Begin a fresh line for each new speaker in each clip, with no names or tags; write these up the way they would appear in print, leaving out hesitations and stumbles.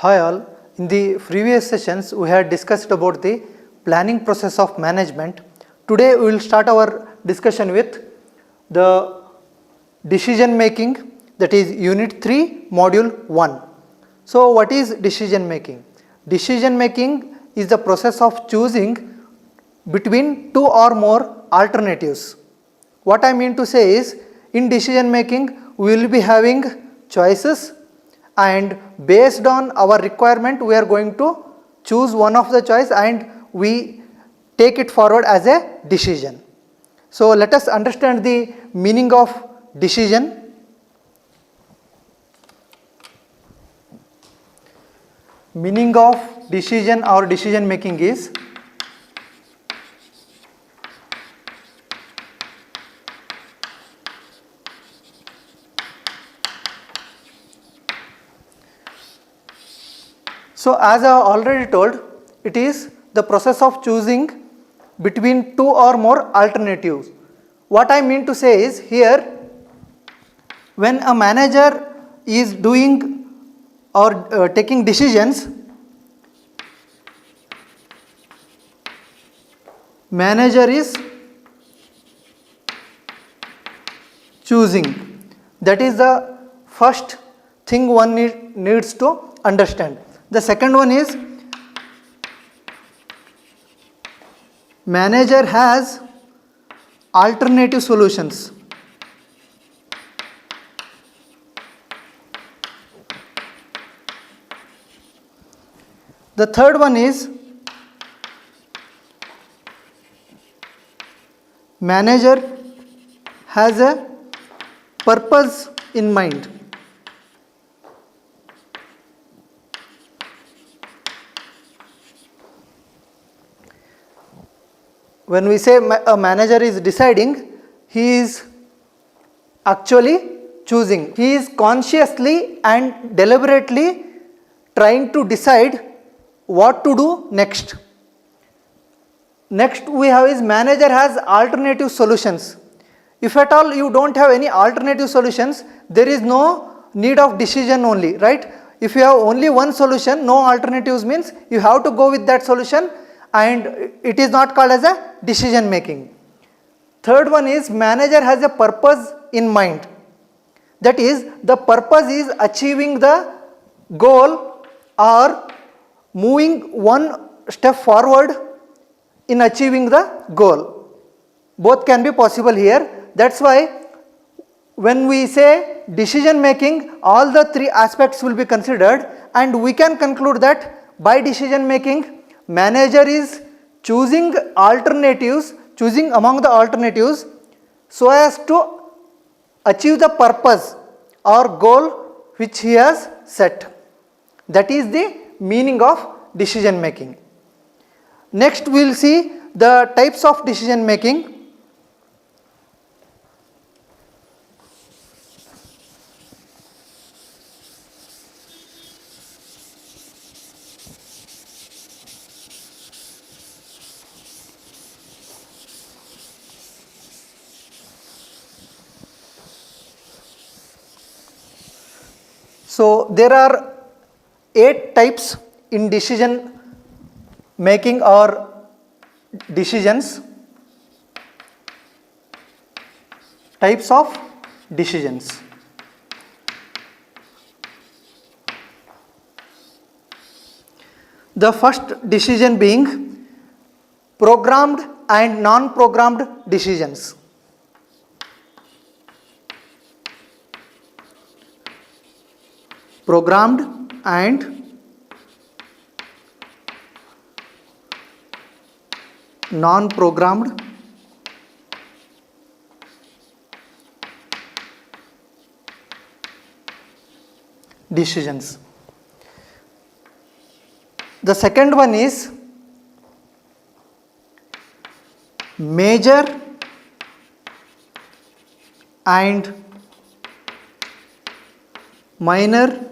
Hi all, in the previous sessions we had discussed about the planning process of management. Today we will start our discussion with the decision making, that is unit 3 module 1. So what is decision making? Decision making is the process of choosing between two or more alternatives. What I mean to say is, in decision making we will be having choices, and based on our requirement we are going to choose one of the choice and we take it forward as a decision. So let us understand the meaning of decision. Meaning of decision or decision making is so, as I have already told, it is the process of choosing between two or more alternatives. What I mean to say is, here when a manager is doing or taking decisions, manager is choosing. That is the first thing one needs to understand. The second one is, manager has alternative solutions. The third one is, manager has a purpose in mind. When we say a manager is deciding, he is actually choosing. He is consciously and deliberately trying to decide what to do next. Next we have is, manager has alternative solutions. If at all you don't have any alternative solutions, there is no need of decision only, right? If you have only one solution, no alternatives, means you have to go with that solution, and it is not called as a decision making. Third one is, manager has a purpose in mind. That is, the purpose is achieving the goal or moving one step forward in achieving the goal. Both can be possible here. That's why when we say decision making, all the three aspects will be considered, and we can conclude that by decision making, manager is choosing alternatives, choosing among the alternatives so as to achieve the purpose or goal which he has set. That is the meaning of decision making. Next we will see the types of decision making. So there are 8 types in decision making or decisions. Types of decisions. The first decision being programmed and non-programmed decisions. Programmed and non-programmed decisions. The second one is major and minor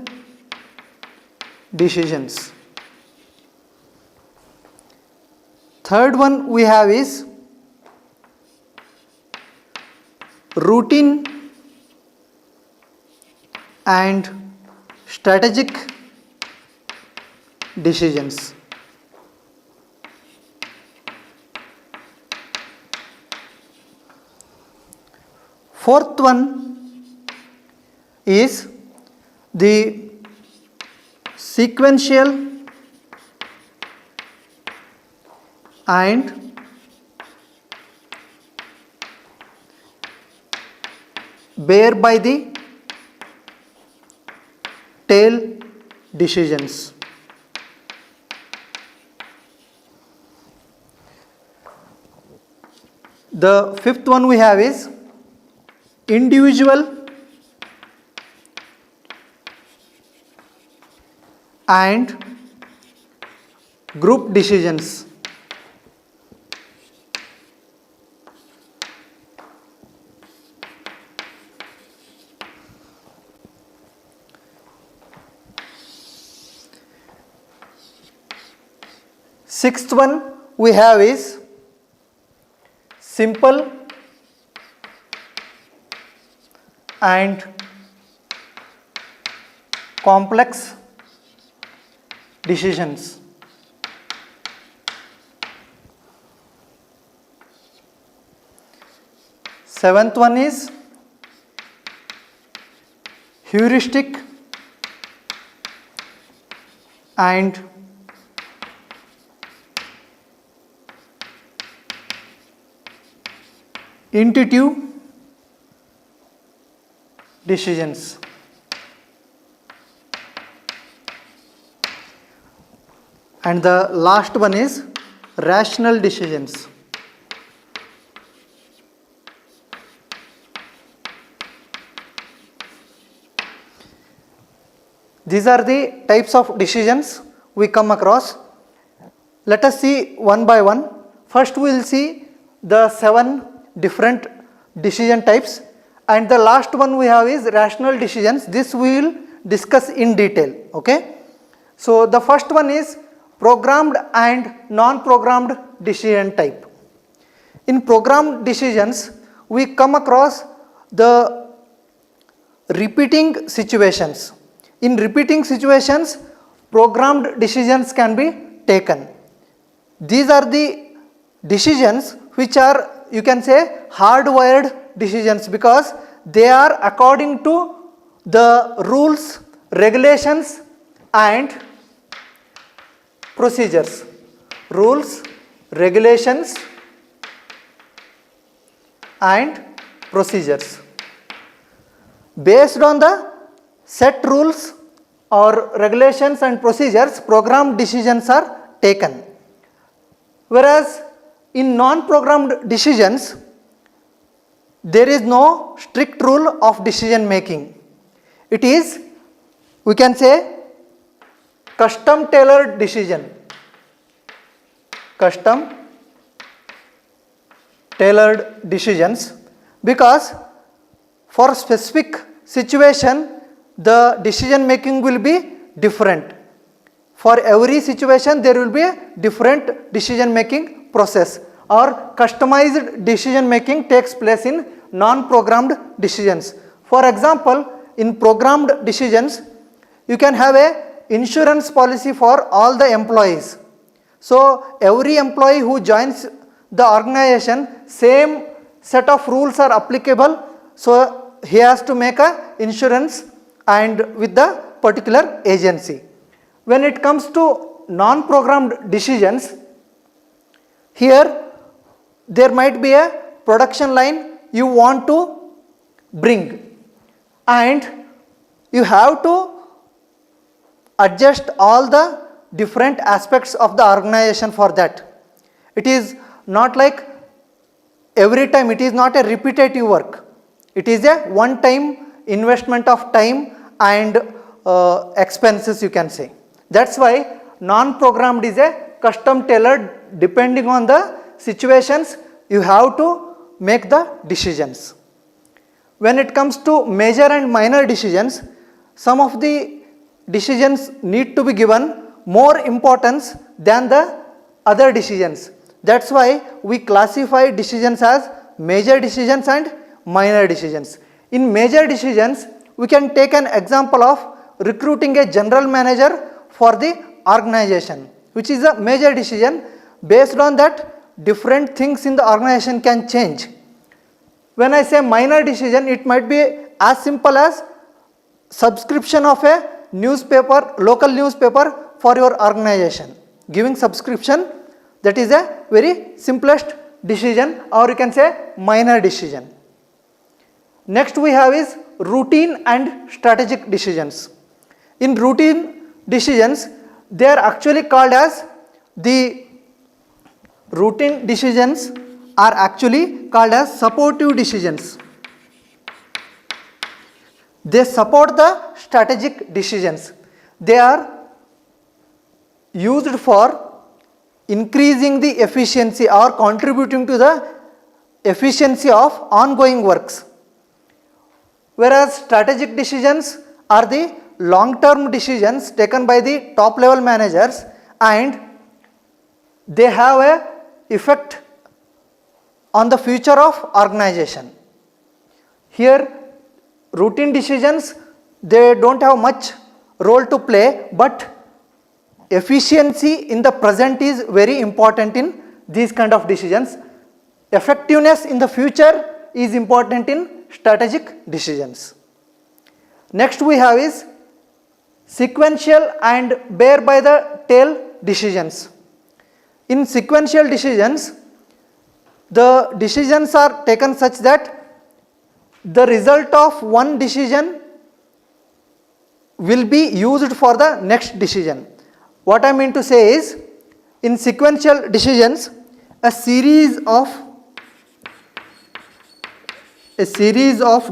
decisions. Third one we have is routine and strategic decisions. Fourth one is the sequential and bear by the tail decisions. The fifth one we have is individual and group decisions. Sixth one we have is simple and complex decisions. Seventh one is heuristic and intuitive decisions. And the last one is rational decisions. These are the types of decisions we come across. Let us see one by one. First we will see the 7 different decision types, and the last one we have is rational decisions. This we will discuss in detail. Okay. So the first one is programmed and non-programmed decision type. In programmed decisions we come across the repeating situations. In repeating situations programmed decisions can be taken. These are the decisions which are, you can say, hardwired decisions, because they are according to the rules, regulations and procedures. Rules, regulations and procedures. Based on the set rules or regulations and procedures, programmed decisions are taken. Whereas in non-programmed decisions, there is no strict rule of decision making. It is, we can say, custom tailored decision. Custom tailored decisions, because for specific situation the decision making will be different. For every situation there will be a different decision making process, or customized decision making takes place in non-programmed decisions. For example, in programmed decisions you can have a insurance policy for all the employees. So every employee who joins the organization, same set of rules are applicable, so he has to make a insurance and with the particular agency. When it comes to non-programmed decisions, here there might be a production line you want to bring, and you have to adjust all the different aspects of the organization for that. It is not like every time, it is not a repetitive work. It is a one-time investment of time and expenses, you can say. That's why non-programmed is a custom tailored. Depending on the situations you have to make the decisions. When it comes to major and minor decisions, some of the decisions need to be given more importance than the other decisions. That's why we classify decisions as major decisions and minor decisions. In major decisions we can take an example of recruiting a general manager for the organization, which is a major decision. Based on that, different things in the organization can change. When I say minor decision, it might be as simple as subscription of a newspaper, local newspaper for your organization. Giving subscription, that is a very simplest decision, or you can say minor decision. Next we have is routine and strategic decisions. In routine decisions, they are actually called as the routine decisions are actually called as supportive decisions. They support the strategic decisions. They are used for increasing the efficiency or contributing to the efficiency of ongoing works. Whereas strategic decisions are the long-term decisions taken by the top level managers, and they have a effect on the future of organization. Here routine decisions, they don't have much role to play, but efficiency in the present is very important in these kind of decisions. Effectiveness in the future is important in strategic decisions. Next we have is sequential and bear by the tail decisions. In sequential decisions, the decisions are taken such that the result of one decision will be used for the next decision. What I mean to say is, in sequential decisions, a series of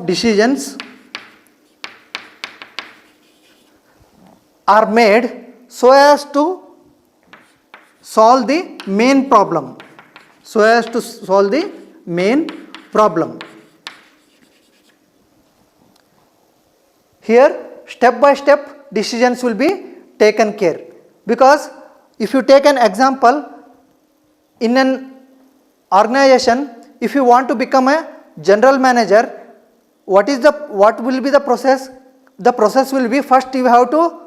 decisions are made so as to solve the main problem. Here step by step decisions will be taken care, because if you take an example, in an organization, if you want to become a general manager, what will be the process? The process will be, first you have to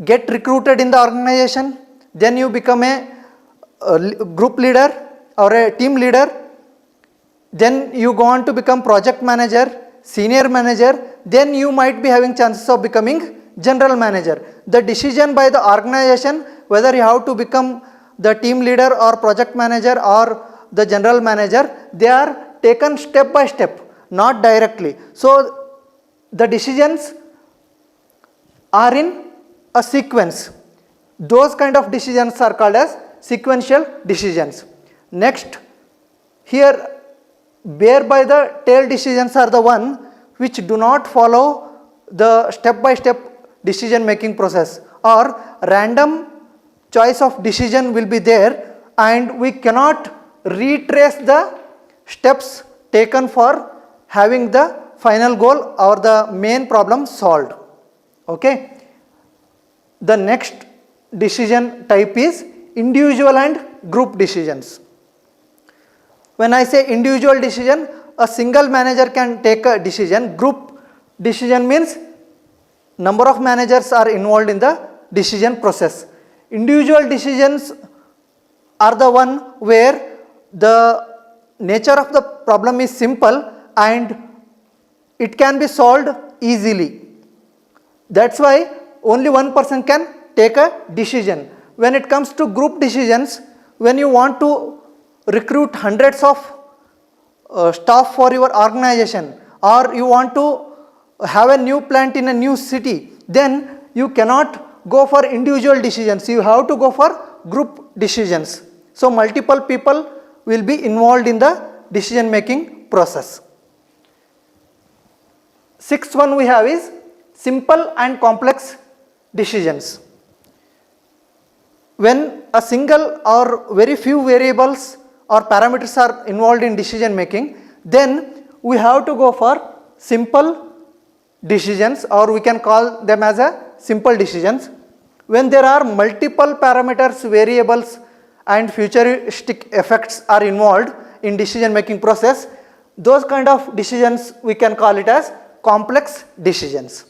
get recruited in the organization, then you become a group leader or a team leader, then you go on to become project manager, senior manager, then you might be having chances of becoming general manager. The decision by the organization whether you have to become the team leader or project manager or the general manager, they are taken step by step, not directly. So the decisions are in a sequence. Those kind of decisions are called as sequential decisions. Next, here bear by the tail decisions are the one which do not follow the step by step decision making process, or random choice of decision will be there and we cannot retrace the steps taken for having the final goal or the main problem solved. Okay. The next decision type is individual and group decisions. When I say individual decision, a single manager can take a decision. Group decision means number of managers are involved in the decision process. Individual decisions are the one where the nature of the problem is simple and it can be solved easily. That's why only one person can take a decision. When it comes to group decisions, when you want to recruit hundreds of staff for your organization, or you want to have a new plant in a new city, then you cannot go for individual decisions, you have to go for group decisions. So multiple people will be involved in the decision making process. Sixth one we have is simple and complex decisions. When a single or very few variables or parameters are involved in decision making, then we have to go for simple decisions, or we can call them as a simple decisions. When there are multiple parameters, variables and futuristic effects are involved in decision making process, those kind of decisions we can call it as complex decisions.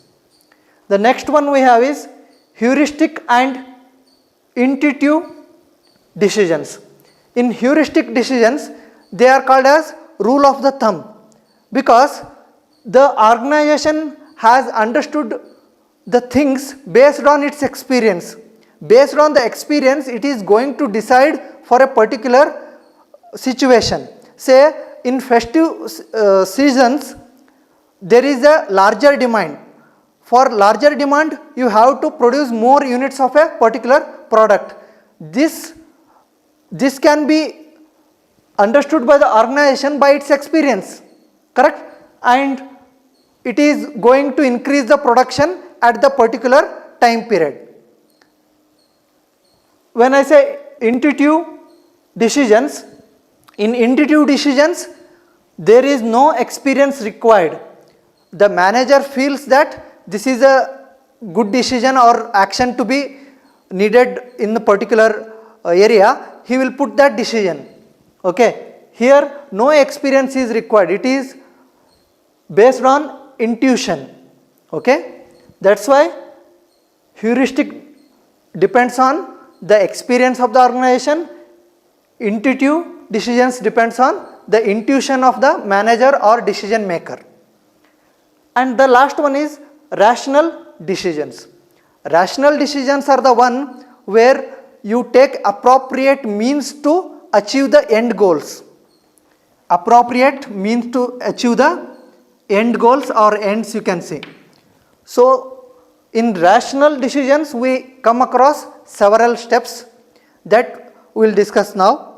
The next one we have is heuristic and intuitive decisions. In heuristic decisions, they are called as rule of the thumb, because the organization has understood the things based on its experience. Based on the experience, it is going to decide for a particular situation. Say in festive seasons, there is a larger demand. For larger demand, you have to produce more units of a particular product. This can be understood by the organization by its experience, correct? And it is going to increase the production at the particular time period. When I say intuitive decisions, in intuitive decisions, there is no experience required. The manager feels that this is a good decision or action to be needed in the particular area, he will put that decision. Okay, here no experience is required, it is based on intuition. Okay, that's why heuristic depends on the experience of the organization, intuitive decisions depends on the intuition of the manager or decision maker. And the last one is rational decisions. Rational decisions are the one where you take appropriate means to achieve the end goals. Appropriate means to achieve the end goals or ends, you can say. So in rational decisions, we come across several steps that we will discuss now.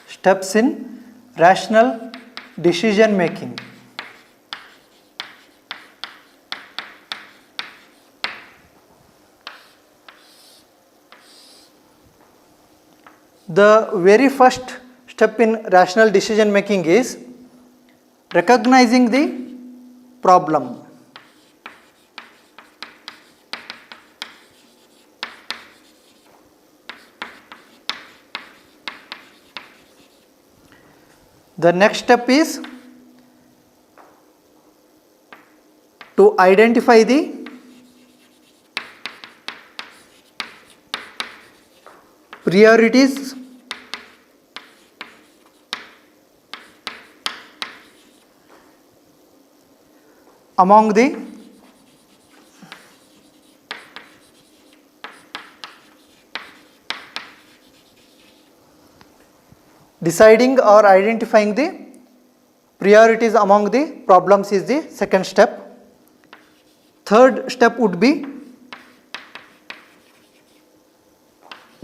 Steps in rational decision making. The very first step in rational decision making is recognizing the problem. The next step is to identify the priorities among the deciding or identifying the priorities among the problems is the second step. Third step would be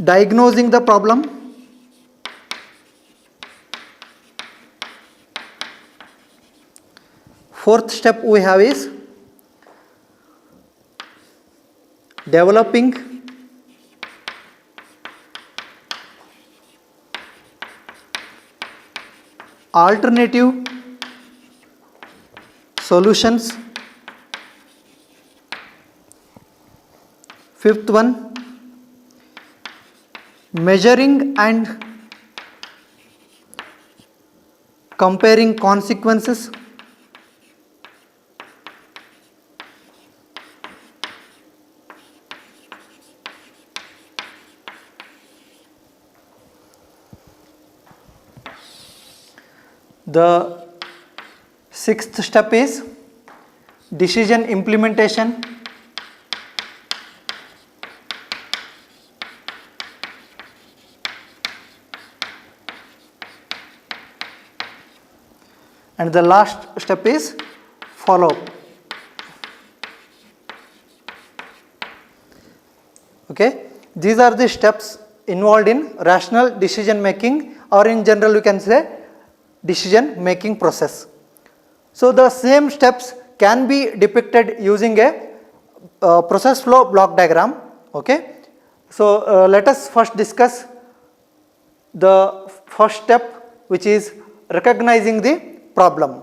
diagnosing the problem. Fourth step we have is developing alternative solutions. Fifth one, measuring and comparing consequences. The sixth step is decision implementation. and the last step is follow up. Okay, these are the steps involved in rational decision making, or in general you can say decision making process. So the same steps can be depicted using a process flow block diagram. Okay, so let us first discuss the first step, which is recognizing the problem.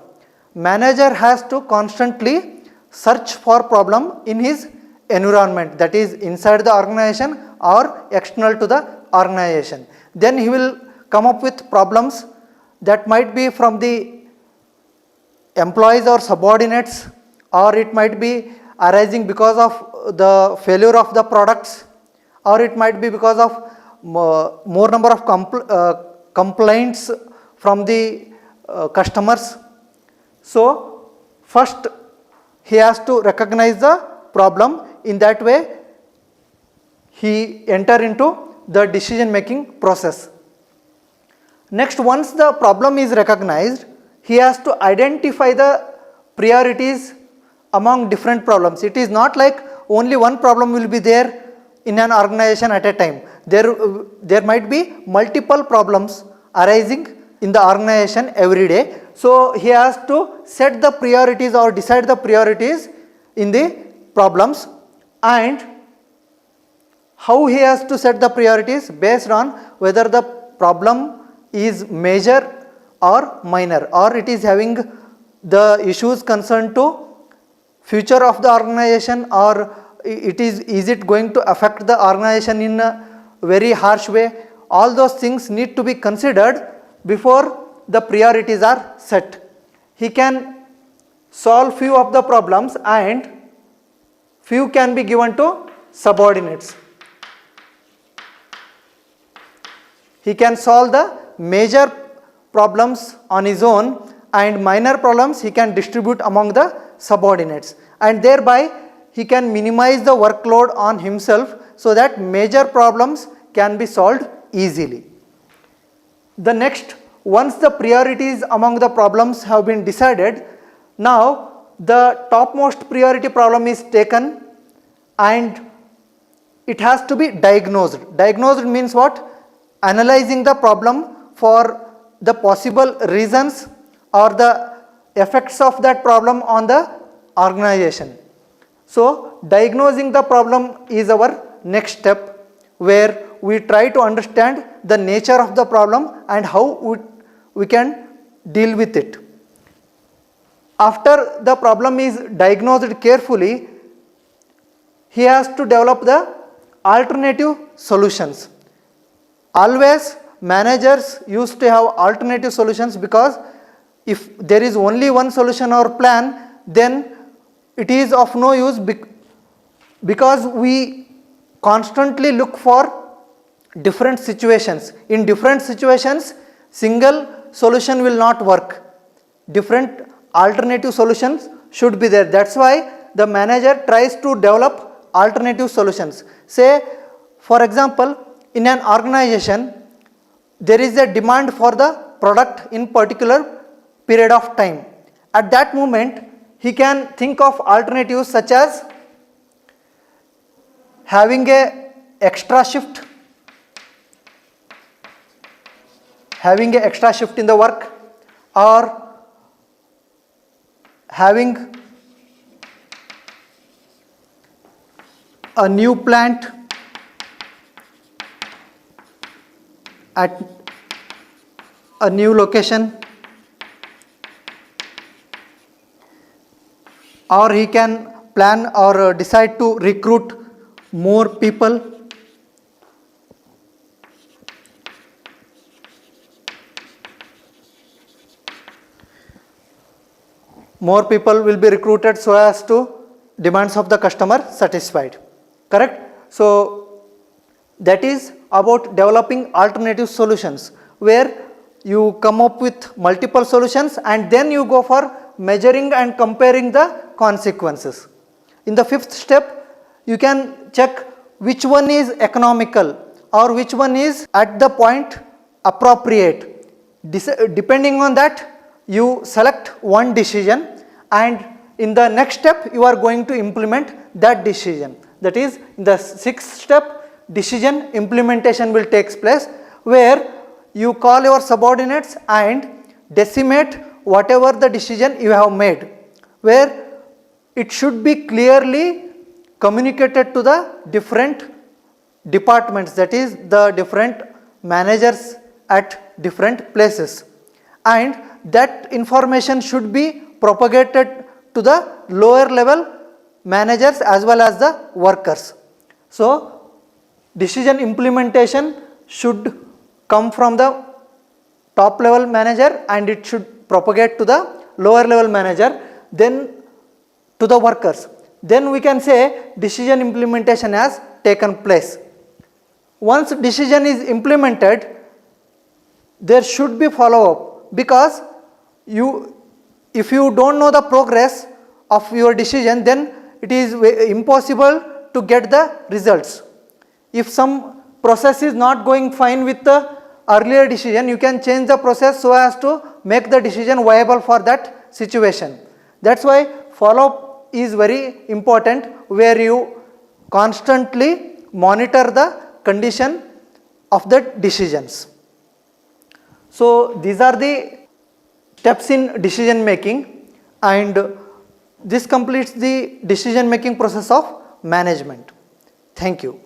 Manager has to constantly search for problem in his environment, that is inside the organization or external to the organization. Then he will come up with problems that might be from the employees or subordinates, or it might be arising because of the failure of the products, or it might be because of more number of complaints from the customers. So first he has to recognize the problem. In that way he enter into the decision making process. Next, once the problem is recognized, he has to identify the priorities among different problems. It is not like only one problem will be there in an organization at a time. There might be multiple problems arising in the organization every day. So he has to set the priorities or decide the priorities in the problems, and how he has to set the priorities based on whether the problem is major or minor, or it is having the issues concerned to future of the organization, or is it going to affect the organization in a very harsh way. All those things need to be considered before the priorities are set. He can solve few of the problems and few can be given to subordinates. He can solve the major problems on his own, and minor problems he can distribute among the subordinates, and thereby he can minimize the workload on himself so that major problems can be solved easily. The next, once the priorities among the problems have been decided, now the topmost priority problem is taken and it has to be diagnosed. Diagnosed means what? Analyzing the problem for the possible reasons or the effects of that problem on the organization. So diagnosing the problem is our next step, where we try to understand the nature of the problem and how we can deal with it. After the problem is diagnosed carefully, he has to develop the alternative solutions. Always managers used to have alternative solutions, because if there is only one solution or plan, then it is of no use, because we constantly look for different situations. In different situations, single solution will not work. Different alternative solutions should be there. That's why the manager tries to develop alternative solutions. Say, for example, in an organization, there is a demand for the product in particular period of time. At that moment, he can think of alternatives such as having a extra shift, in the work, or having a new plant at a new location, or he can plan or decide to recruit more people. More people will be recruited so as to demands of the customer satisfied. Correct? So that is about developing alternative solutions, where you come up with multiple solutions and then you go for measuring and comparing the consequences. In the fifth step, you can check which one is economical or which one is at the point appropriate. Depending on that, you select one decision and in the next step you are going to implement that decision. That is, in the sixth step, decision implementation will take place, where you call your subordinates and decimate whatever the decision you have made, where it should be clearly communicated to the different departments, that is the different managers at different places, and that information should be propagated to the lower level managers as well as the workers. So decision implementation should come from the top level manager and it should propagate to the lower level manager, then to the workers. Then we can say decision implementation has taken place. Once decision is implemented, there should be follow up, because if you don't know the progress of your decision, then it is impossible to get the results. If some process is not going fine with the earlier decision, you can change the process so as to make the decision viable for that situation. That's why follow up is very important, where you constantly monitor the condition of the decisions. So these are the steps in decision making, and this completes the decision making process of management. Thank you.